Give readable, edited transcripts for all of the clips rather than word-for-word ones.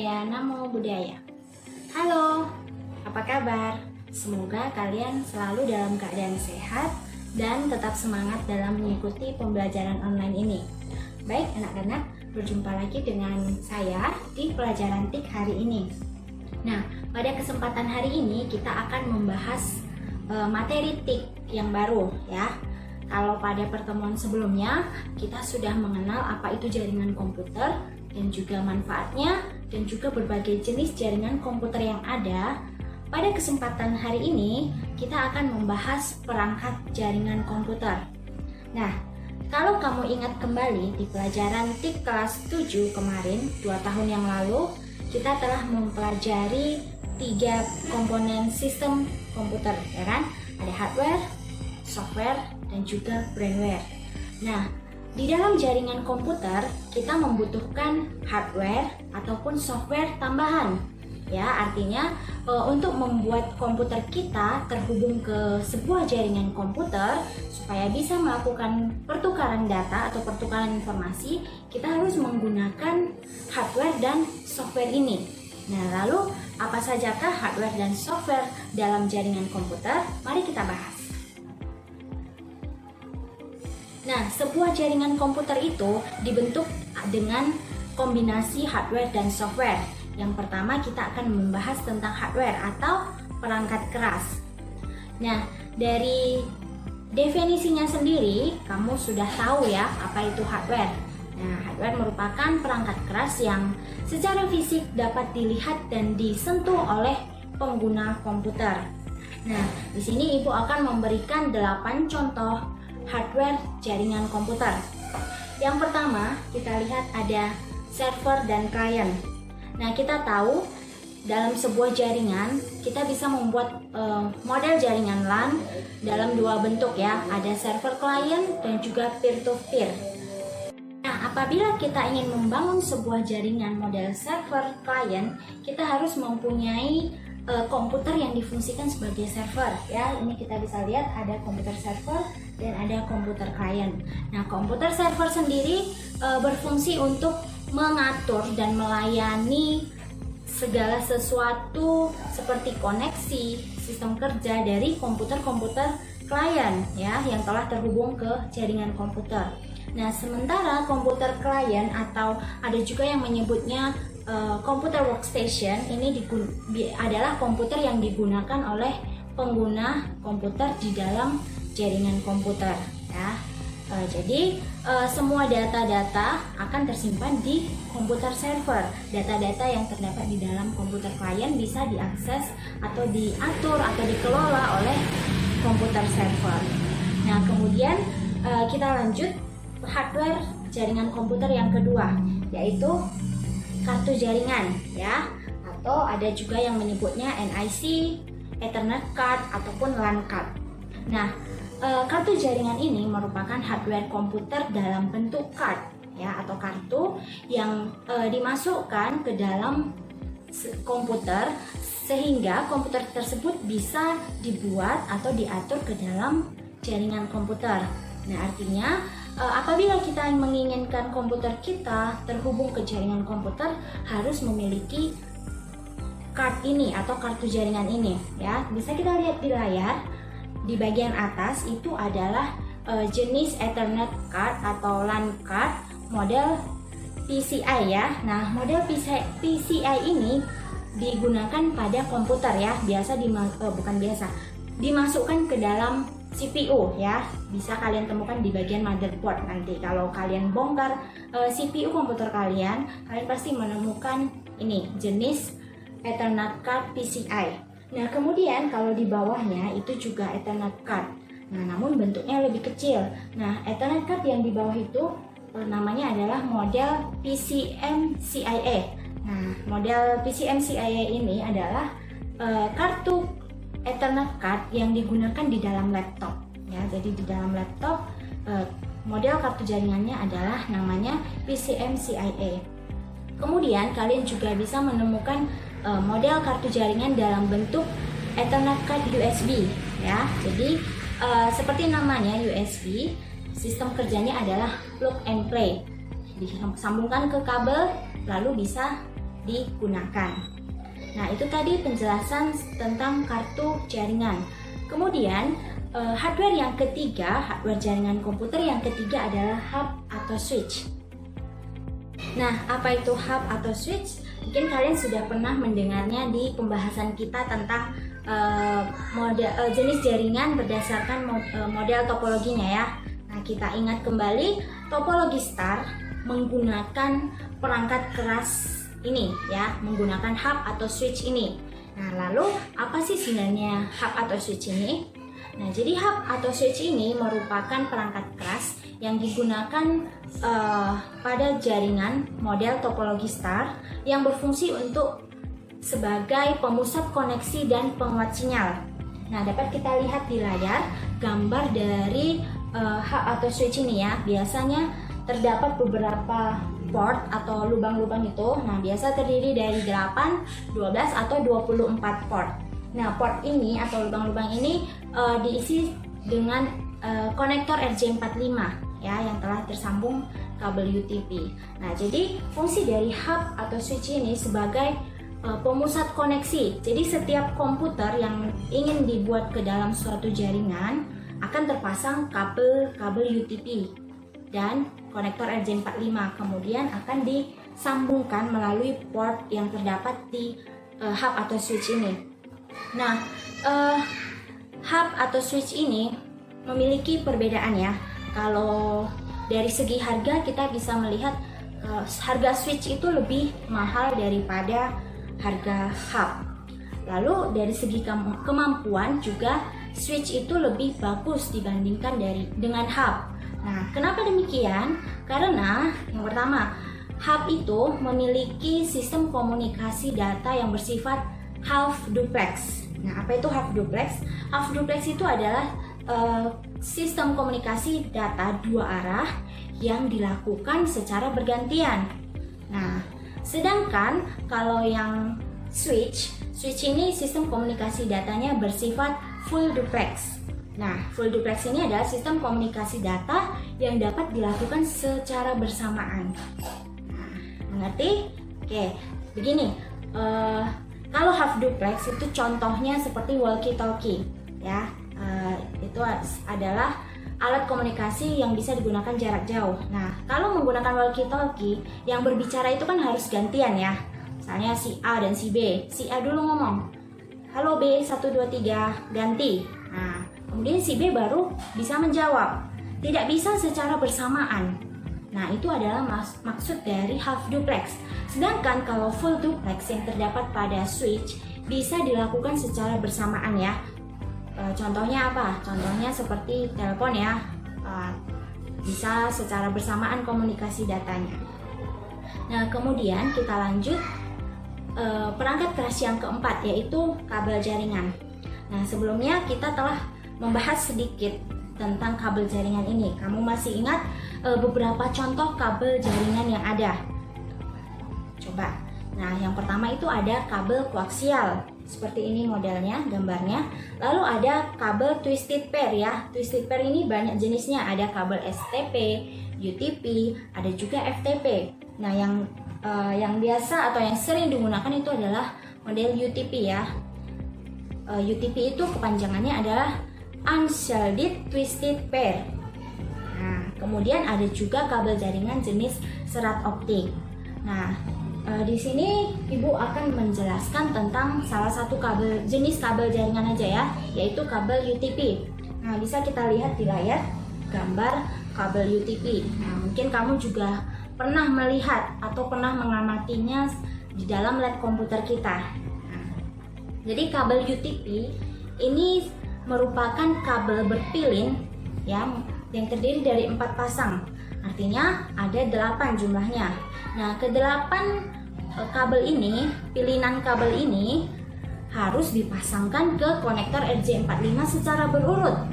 saya Namo Buddhaya. Halo, apa kabar? Semoga kalian selalu dalam keadaan sehat dan tetap semangat dalam mengikuti pembelajaran online ini. Baik anak-anak, berjumpa lagi dengan saya di pelajaran TIK hari ini. Nah, pada kesempatan hari ini kita akan membahas materi TIK yang baru ya. Kalau pada pertemuan sebelumnya kita sudah mengenal apa itu jaringan komputer dan juga manfaatnya dan juga berbagai jenis jaringan komputer yang ada. Pada kesempatan hari ini kita akan membahas perangkat jaringan komputer. Nah, kalau kamu ingat kembali di pelajaran TIK kelas 7 kemarin 2 tahun yang lalu, kita telah mempelajari 3 komponen sistem komputer, ya kan? Ada hardware, software, dan juga brainware. Nah, di dalam jaringan komputer kita membutuhkan hardware ataupun software tambahan. Ya, artinya untuk membuat komputer kita terhubung ke sebuah jaringan komputer supaya bisa melakukan pertukaran data atau pertukaran informasi, kita harus menggunakan hardware dan software ini. Nah, lalu apa sajakah hardware dan software dalam jaringan komputer? Mari kita bahas. Nah, sebuah jaringan komputer itu dibentuk dengan kombinasi hardware dan software. Yang pertama kita akan membahas tentang hardware atau perangkat keras. Nah, dari definisinya sendiri, kamu sudah tahu ya apa itu hardware. Nah, hardware merupakan perangkat keras yang secara fisik dapat dilihat dan disentuh oleh pengguna komputer. Nah, di sini Ibu akan memberikan 8 contoh hardware jaringan komputer. Yang pertama, kita lihat ada server dan klien. Nah, kita tahu dalam sebuah jaringan kita bisa membuat model jaringan LAN dalam 2 bentuk ya, ada server klien dan juga peer to peer. Nah, apabila kita ingin membangun sebuah jaringan model server klien, kita harus mempunyai komputer yang difungsikan sebagai server ya. Ini kita bisa lihat ada komputer server dan ada komputer klien. Nah, komputer server sendiri berfungsi untuk mengatur dan melayani segala sesuatu seperti koneksi, sistem kerja dari komputer-komputer klien ya yang telah terhubung ke jaringan komputer. Nah, sementara komputer klien atau ada juga yang menyebutnya komputer workstation ini adalah komputer yang digunakan oleh pengguna komputer di dalam jaringan komputer ya. Jadi semua data-data akan tersimpan di komputer server. Data-data yang terdapat di dalam komputer klien bisa diakses atau diatur atau dikelola oleh komputer server. Nah, kemudian kita lanjut hardware jaringan komputer yang kedua, yaitu kartu jaringan ya, atau ada juga yang menyebutnya NIC, Ethernet card ataupun LAN card. Nah, kartu jaringan ini merupakan hardware komputer dalam bentuk card ya, atau kartu yang dimasukkan ke dalam komputer sehingga komputer tersebut bisa dibuat atau diatur ke dalam jaringan komputer. Nah, artinya apabila kita menginginkan komputer kita terhubung ke jaringan komputer, harus memiliki card ini atau kartu jaringan ini ya. Bisa kita lihat di layar, di bagian atas itu adalah jenis Ethernet card atau LAN card model PCI ya. Nah, model PCI ini digunakan pada komputer ya, dimasukkan ke dalam CPU ya. Bisa kalian temukan di bagian motherboard nanti. Kalau kalian bongkar CPU komputer kalian pasti menemukan ini jenis Ethernet card PCI. Nah, kemudian kalau di bawahnya itu juga Ethernet card. Nah, namun bentuknya lebih kecil. Nah, Ethernet card yang di bawah itu namanya adalah model PCMCIA. Nah, model PCMCIA ini adalah kartu Ethernet card yang digunakan di dalam laptop ya. Jadi di dalam laptop model kartu jaringannya adalah namanya PCMCIA. Kemudian kalian juga bisa menemukan model kartu jaringan dalam bentuk Ethernet card USB ya. Jadi seperti namanya USB, sistem kerjanya adalah plug and play. Disambungkan ke kabel lalu bisa digunakan. Nah, itu tadi penjelasan tentang kartu jaringan. Kemudian hardware yang ketiga, hardware jaringan komputer yang ketiga adalah hub atau switch. Nah, apa itu hub atau switch? Mungkin kalian sudah pernah mendengarnya di pembahasan kita tentang jenis jaringan berdasarkan model topologinya ya. Nah, kita ingat kembali, topologi star menggunakan perangkat keras ini ya, menggunakan hub atau switch ini. Nah, lalu apa sih sebenarnya hub atau switch ini? Nah, jadi hub atau switch ini merupakan perangkat keras yang digunakan pada jaringan model topologi star yang berfungsi untuk sebagai pemusat koneksi dan penguat sinyal. Nah, dapat kita lihat di layar gambar dari hub atau switch ini ya. Biasanya terdapat beberapa port atau lubang-lubang itu. Nah, biasa terdiri dari 8, 12 atau 24 port. Nah, port ini atau lubang-lubang ini diisi dengan konektor RJ45 ya, yang telah tersambung kabel UTP. Nah, jadi fungsi dari hub atau switch ini sebagai pemusat koneksi. Jadi setiap komputer yang ingin dibuat ke dalam suatu jaringan akan terpasang kabel UTP dan konektor RJ45, kemudian akan disambungkan melalui port yang terdapat di hub atau switch ini. Nah, hub atau switch ini memiliki perbedaan ya. Kalau dari segi harga kita bisa melihat harga switch itu lebih mahal daripada harga hub. Lalu dari segi kemampuan juga switch itu lebih bagus dibandingkan dengan hub. Nah, kenapa demikian? Karena yang pertama, hub itu memiliki sistem komunikasi data yang bersifat half duplex. Nah, apa itu half duplex? Half duplex itu adalah sistem komunikasi data dua arah yang dilakukan secara bergantian. Nah, sedangkan kalau yang switch ini sistem komunikasi datanya bersifat full duplex. Nah, full duplex ini adalah sistem komunikasi data yang dapat dilakukan secara bersamaan. Nah, mengerti? Oke, begini. Kalau half duplex itu contohnya seperti walkie-talkie, ya. Itu adalah alat komunikasi yang bisa digunakan jarak jauh. Nah, kalau menggunakan walkie-talkie, yang berbicara itu kan harus gantian ya. Misalnya si A dan si B. Si A dulu ngomong, "Halo B, 1, 2, 3, ganti." Nah, kemudian si B baru bisa menjawab. Tidak bisa secara bersamaan. Nah, itu adalah maksud dari half duplex. Sedangkan kalau full duplex yang terdapat pada switch bisa dilakukan secara bersamaan ya. Contohnya apa? Contohnya seperti telepon ya. Bisa secara bersamaan komunikasi datanya. Nah, kemudian kita lanjut perangkat keras yang keempat, yaitu kabel jaringan. Nah, sebelumnya kita telah membahas sedikit tentang kabel jaringan ini. Kamu masih ingat beberapa contoh kabel jaringan yang ada? Coba. Nah, yang pertama itu ada kabel koaksial. Seperti ini modelnya, gambarnya. Lalu ada kabel twisted pair ya. Twisted pair ini banyak jenisnya. Ada kabel STP, UTP, ada juga FTP. Nah, yang biasa atau yang sering digunakan itu adalah model UTP ya. UTP itu kepanjangannya adalah Unshielded Twisted Pair. Nah, kemudian ada juga kabel jaringan jenis serat optik. Nah, di sini Ibu akan menjelaskan tentang salah satu jenis kabel jaringan aja ya, yaitu kabel UTP. Nah, bisa kita lihat di layar gambar kabel UTP. Nah, mungkin kamu juga pernah melihat atau pernah mengamatinya di dalam lab komputer kita. Nah, jadi kabel UTP ini merupakan kabel berpilin ya, yang terdiri dari 4 pasang. Artinya ada 8 jumlahnya. Nah, ke-8 kabel ini, pilinan kabel ini harus dipasangkan ke konektor RJ45 secara berurut.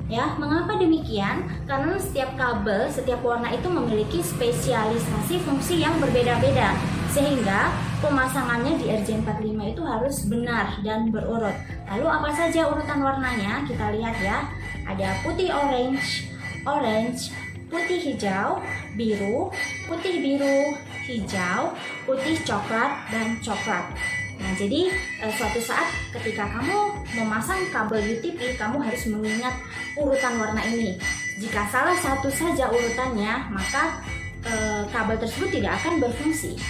Ya, mengapa demikian? Karena setiap kabel, setiap warna itu memiliki spesialisasi fungsi yang berbeda-beda, sehingga pemasangannya di RJ45 itu harus benar dan berurut. Lalu apa saja urutan warnanya? Kita lihat ya. Ada putih orange, putih hijau, biru, putih biru, hijau, putih, coklat, dan coklat. Nah, jadi suatu saat ketika kamu memasang kabel UTP, kamu harus mengingat urutan warna ini. Jika salah satu saja urutannya, maka kabel tersebut tidak akan berfungsi.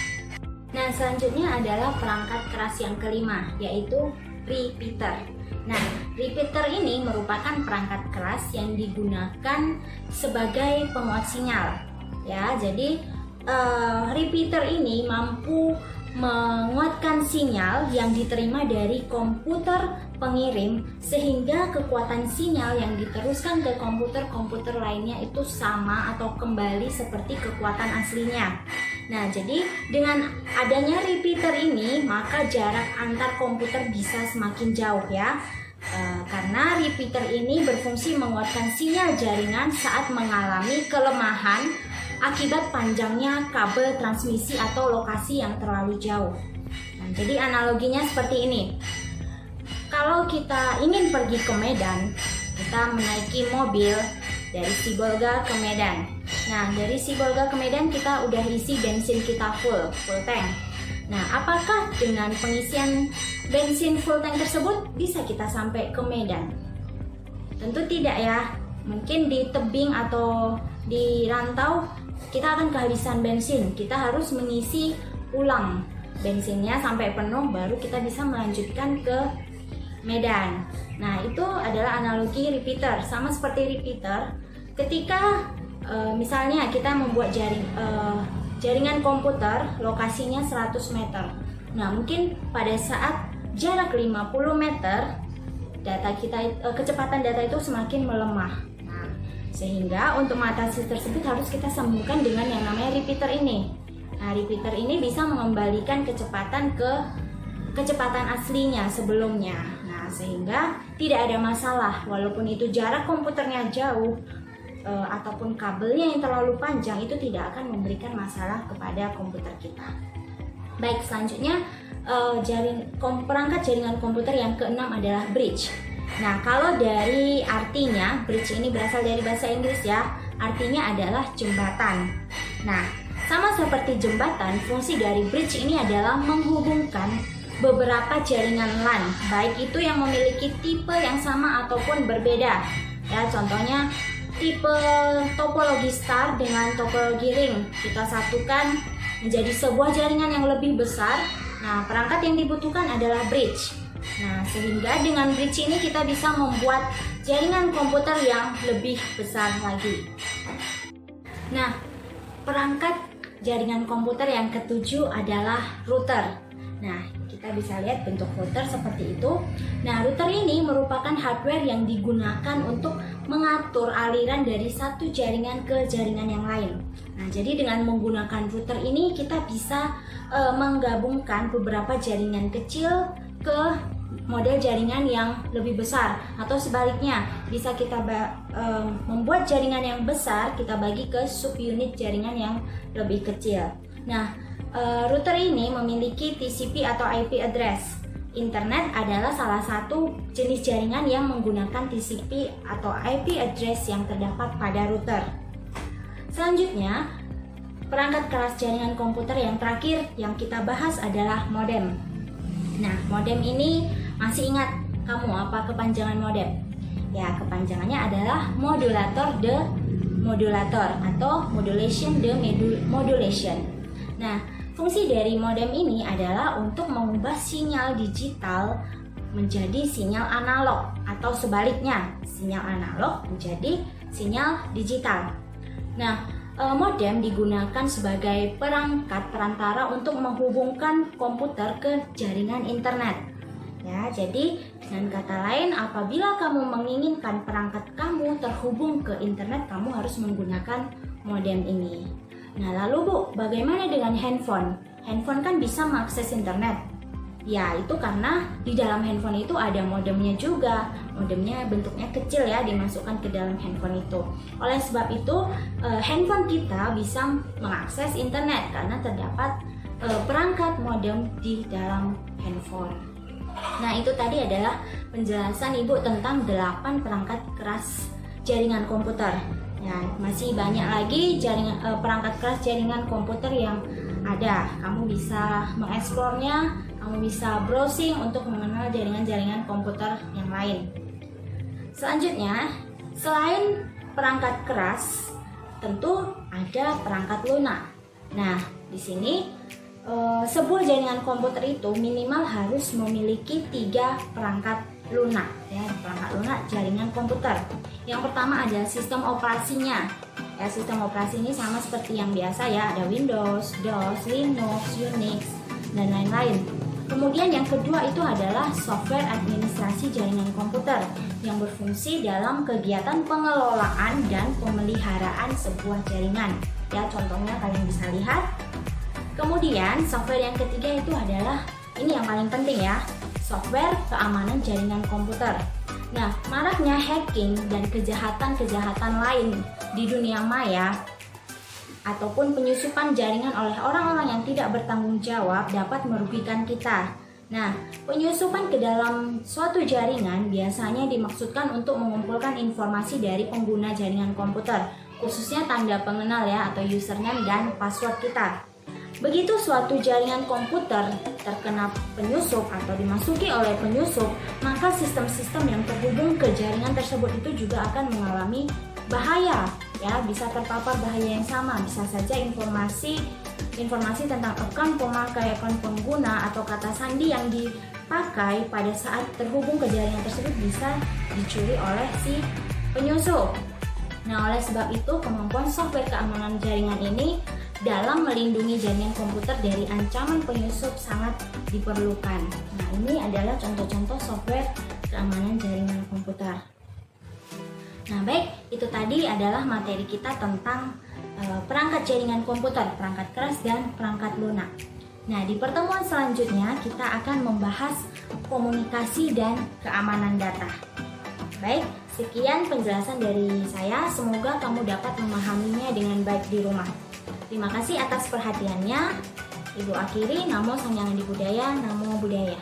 Nah, selanjutnya adalah perangkat keras yang kelima, yaitu repeater. Nah, repeater ini merupakan perangkat keras yang digunakan sebagai penguat sinyal. Ya, jadi repeater ini mampu menguatkan sinyal yang diterima dari komputer pengirim sehingga kekuatan sinyal yang diteruskan ke komputer-komputer lainnya itu sama atau kembali seperti kekuatan aslinya. Nah, jadi dengan adanya repeater ini maka jarak antar komputer bisa semakin jauh ya. Karena repeater ini berfungsi menguatkan sinyal jaringan saat mengalami kelemahan akibat panjangnya kabel transmisi atau lokasi yang terlalu jauh. Nah, jadi analoginya seperti ini. Kalau kita ingin pergi ke Medan, kita menaiki mobil dari Sibolga ke Medan. Nah, dari Sibolga ke Medan kita udah isi bensin kita full tank. Nah, apakah dengan pengisian bensin full tank tersebut bisa kita sampai ke Medan? Tentu tidak ya. Mungkin di tebing atau di rantau kita akan kehabisan bensin. Kita harus mengisi ulang bensinnya sampai penuh baru kita bisa melanjutkan ke Medan. Nah, itu adalah analogi repeater. Sama seperti repeater, ketika misalnya kita membuat jaringan komputer lokasinya 100 meter. Nah, mungkin pada saat jarak 50 meter kecepatan data itu semakin melemah. Sehingga untuk mengatasi tersebut harus kita sambungkan dengan yang namanya repeater ini. Nah, repeater ini bisa mengembalikan kecepatan ke kecepatan aslinya sebelumnya. Nah, sehingga tidak ada masalah walaupun itu jarak komputernya jauh ataupun kabelnya yang terlalu panjang, itu tidak akan memberikan masalah kepada komputer kita. Baik, selanjutnya perangkat jaringan komputer yang keenam adalah bridge. Nah, kalau dari artinya, bridge ini berasal dari bahasa Inggris ya, artinya adalah jembatan. Nah, sama seperti jembatan, fungsi dari bridge ini adalah menghubungkan beberapa jaringan LAN, baik itu yang memiliki tipe yang sama ataupun berbeda. Ya, contohnya tipe topologi star dengan topologi ring, kita satukan menjadi sebuah jaringan yang lebih besar. Nah, perangkat yang dibutuhkan adalah bridge. Nah, sehingga dengan bridge ini kita bisa membuat jaringan komputer yang lebih besar lagi. Nah, perangkat jaringan komputer yang ketujuh adalah router. Nah, kita bisa lihat bentuk router seperti itu. Nah, router ini merupakan hardware yang digunakan untuk mengatur aliran dari satu jaringan ke jaringan yang lain. Nah, jadi dengan menggunakan router ini kita bisa menggabungkan beberapa jaringan kecil ke model jaringan yang lebih besar, atau sebaliknya bisa kita membuat jaringan yang besar kita bagi ke subunit jaringan yang lebih kecil. Nah, router ini memiliki TCP atau IP address. Internet adalah salah satu jenis jaringan yang menggunakan TCP atau IP address yang terdapat pada router. Selanjutnya, perangkat keras jaringan komputer yang terakhir yang kita bahas adalah modem. Nah, modem ini masih ingat kamu apa kepanjangan modem? Ya, kepanjangannya adalah modulator de modulator atau modulation de modulation. Nah, fungsi dari modem ini adalah untuk mengubah sinyal digital menjadi sinyal analog atau sebaliknya, sinyal analog menjadi sinyal digital. Nah, modem digunakan sebagai perangkat perantara untuk menghubungkan komputer ke jaringan internet. Ya, jadi dengan kata lain, apabila kamu menginginkan perangkat kamu terhubung ke internet, kamu harus menggunakan modem ini. Nah, lalu Bu, bagaimana dengan handphone? Handphone kan bisa mengakses internet. Ya, itu karena di dalam handphone itu ada modemnya juga. Modemnya bentuknya kecil ya, dimasukkan ke dalam handphone itu. Oleh sebab itu, handphone kita bisa mengakses internet karena terdapat perangkat modem di dalam handphone. Nah, itu tadi adalah penjelasan Ibu tentang 8 perangkat keras jaringan komputer. Ya, masih banyak lagi perangkat keras jaringan komputer yang ada. Kamu bisa mengeksplornya, kamu bisa browsing untuk mengenal jaringan-jaringan komputer yang lain. Selanjutnya, selain perangkat keras, tentu ada perangkat lunak. Nah, di sini sebuah jaringan komputer itu minimal harus memiliki 3 perangkat lunak, ya, perangkat lunak jaringan komputer. Yang pertama adalah sistem operasinya. Ya, sistem operasi ini sama seperti yang biasa ya, ada Windows, DOS, Linux, Unix, dan lain-lain. Kemudian yang kedua itu adalah software administrasi jaringan komputer yang berfungsi dalam kegiatan pengelolaan dan pemeliharaan sebuah jaringan. Ya, contohnya kalian bisa lihat. Kemudian software yang ketiga itu adalah, ini yang paling penting ya, software keamanan jaringan komputer. Nah, maraknya hacking dan kejahatan-kejahatan lain di dunia maya ataupun penyusupan jaringan oleh orang-orang yang tidak bertanggung jawab dapat merugikan kita. Nah, penyusupan ke dalam suatu jaringan biasanya dimaksudkan untuk mengumpulkan informasi dari pengguna jaringan komputer, khususnya tanda pengenal ya atau username dan password kita. Begitu suatu jaringan komputer terkena penyusup atau dimasuki oleh penyusup, maka sistem-sistem yang terhubung ke jaringan tersebut itu juga akan mengalami bahaya, ya, bisa terpapar bahaya yang sama. Bisa saja informasi tentang akun pemakai, akun pengguna atau kata sandi yang dipakai pada saat terhubung ke jaringan tersebut bisa dicuri oleh si penyusup. Nah, oleh sebab itu kemampuan software keamanan jaringan ini dalam melindungi jaringan komputer dari ancaman penyusup sangat diperlukan. Nah, ini adalah contoh-contoh software keamanan jaringan komputer. Nah, baik, itu tadi adalah materi kita tentang perangkat jaringan komputer, perangkat keras dan perangkat lunak. Nah, di pertemuan selanjutnya kita akan membahas komunikasi dan keamanan data. Baik, sekian penjelasan dari saya. Semoga kamu dapat memahaminya dengan baik di rumah. Terima kasih atas perhatiannya. Ibu akhiri, namo Sang Hyang Adi Budaya, namo Buddhaya.